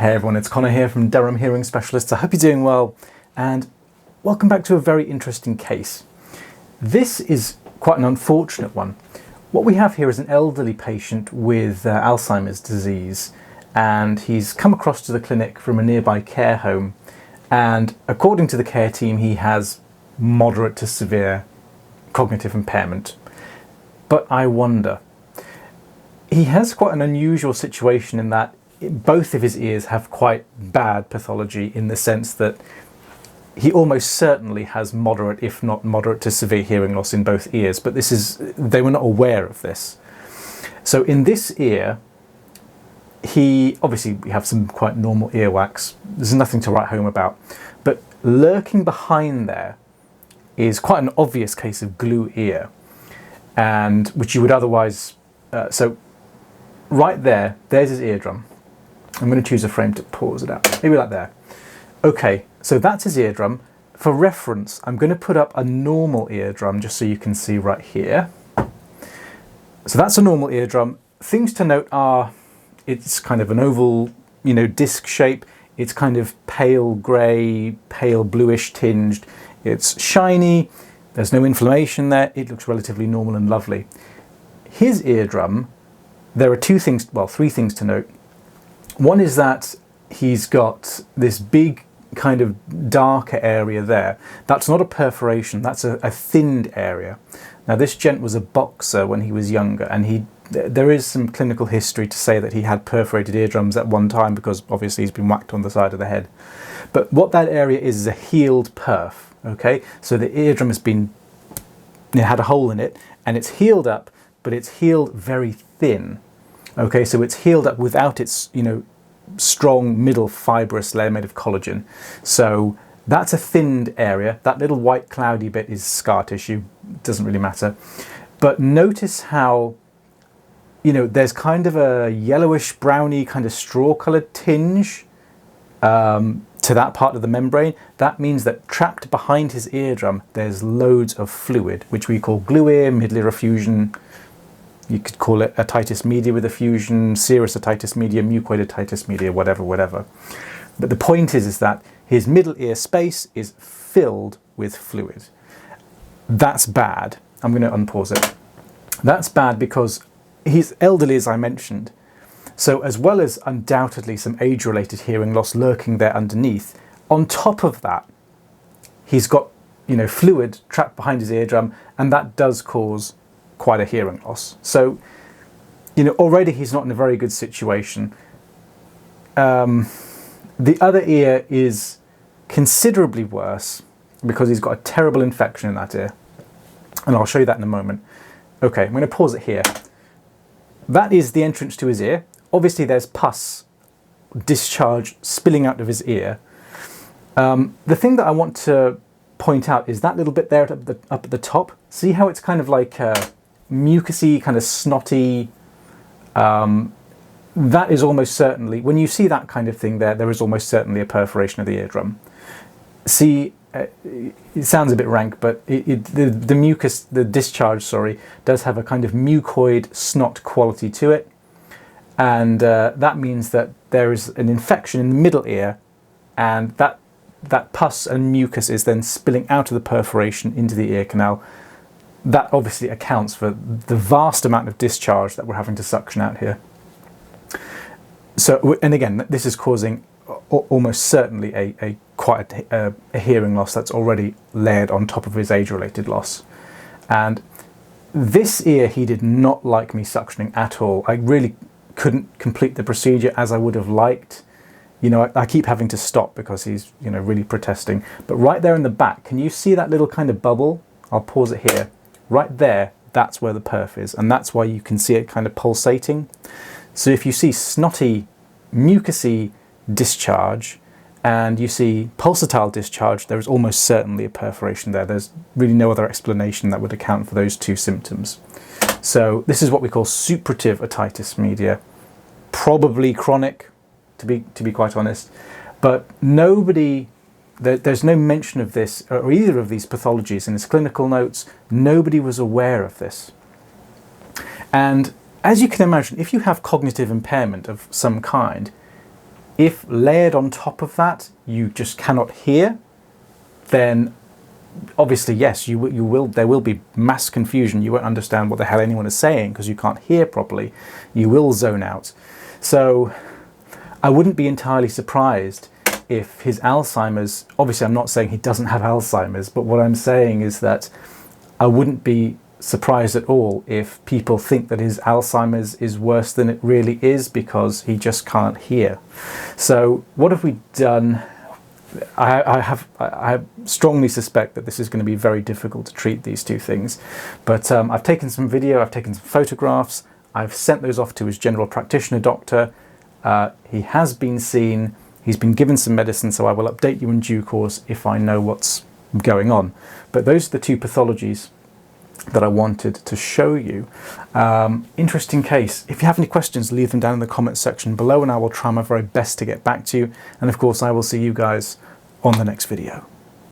Hey everyone, it's Connor here from Durham Hearing Specialists. I hope you're doing well, and welcome back to a very interesting case. This is quite an unfortunate one. What we have here is an elderly patient with Alzheimer's disease, and he's come across to the clinic from a nearby care home, and according to the care team he has moderate to severe cognitive impairment. But I wonder, he has quite an unusual situation in that both of his ears have quite bad pathology, in the sense that he almost certainly has moderate, if not moderate to severe hearing loss in both ears, but they were not aware of this. So in this ear, obviously we have some quite normal earwax, there's nothing to write home about, but lurking behind there is quite an obvious case of glue ear, and which you would otherwise, so right there's his eardrum. I'm going to choose a frame to pause it out, maybe like there. Okay, so that's his eardrum. For reference, I'm going to put up a normal eardrum just so you can see right here. So that's a normal eardrum. Things to note are, it's kind of an oval, disc shape. It's kind of pale grey, pale bluish tinged. It's shiny. There's no inflammation there. It looks relatively normal and lovely. His eardrum, there are three things to note. One is that he's got this big kind of darker area there. That's not a perforation, that's a thinned area. Now this gent was a boxer when he was younger, and there is some clinical history to say that he had perforated eardrums at one time, because obviously he's been whacked on the side of the head. But what that area is a healed perf, okay? So the eardrum has had a hole in it, and it's healed up, but it's healed very thin. Okay, so it's healed up without its, strong middle fibrous layer made of collagen. So that's a thinned area. That little white cloudy bit is scar tissue. Doesn't really matter. But notice how, there's kind of a yellowish, browny, kind of straw-coloured tinge to that part of the membrane. That means that trapped behind his eardrum, there's loads of fluid, which we call glue ear, middle ear effusion. You could call it otitis media with effusion, serous otitis media, mucoid otitis media, whatever. But the point is that his middle ear space is filled with fluid. That's bad. I'm going to unpause it. That's bad because he's elderly, as I mentioned. So as well as undoubtedly some age-related hearing loss lurking there underneath, on top of that, he's got, fluid trapped behind his eardrum, and that does cause quite a hearing loss. So, already he's not in a very good situation. The other ear is considerably worse because he's got a terrible infection in that ear. And I'll show you that in a moment. Okay, I'm going to pause it here. That is the entrance to his ear. Obviously there's pus discharge spilling out of his ear. The thing that I want to point out is that little bit there up at the top. See how it's kind of like mucousy, kind of snotty. That is almost certainly, when you see that kind of thing there is almost certainly a perforation of the eardrum. See, it sounds a bit rank, but the mucus, the discharge, does have a kind of mucoid snot quality to it. And that means that there is an infection in the middle ear, and that pus and mucus is then spilling out of the perforation into the ear canal. That obviously accounts for the vast amount of discharge that we're having to suction out here. So, and again, this is causing almost certainly quite a hearing loss that's already layered on top of his age-related loss. And this ear, he did not like me suctioning at all. I really couldn't complete the procedure as I would have liked. I keep having to stop because he's, really protesting. But right there in the back, can you see that little kind of bubble? I'll pause it here. Right there, that's where the perf is, and that's why you can see it kind of pulsating. So if you see snotty, mucousy discharge, and you see pulsatile discharge, there is almost certainly a perforation there. There's really no other explanation that would account for those two symptoms. So this is what we call suppurative otitis media. Probably chronic, to be quite honest, but there's no mention of this or either of these pathologies in his clinical notes. Nobody was aware of this. And as you can imagine, if you have cognitive impairment of some kind, If layered on top of that, you just cannot hear, then obviously, yes, there will be mass confusion. You won't understand what the hell anyone is saying because you can't hear properly. You will zone out. So I wouldn't be entirely surprised if his Alzheimer's, obviously I'm not saying he doesn't have Alzheimer's, but what I'm saying is that I wouldn't be surprised at all if people think that his Alzheimer's is worse than it really is because he just can't hear. So what have we done? I strongly suspect that this is going to be very difficult to treat these two things, but I've taken some video, I've taken some photographs, I've sent those off to his general practitioner doctor. He has been seen, he's been given some medicine, so I will update you in due course if I know what's going on. But those are the two pathologies that I wanted to show you. Interesting case. If you have any questions, leave them down in the comments section below and I will try my very best to get back to you. And of course, I will see you guys on the next video.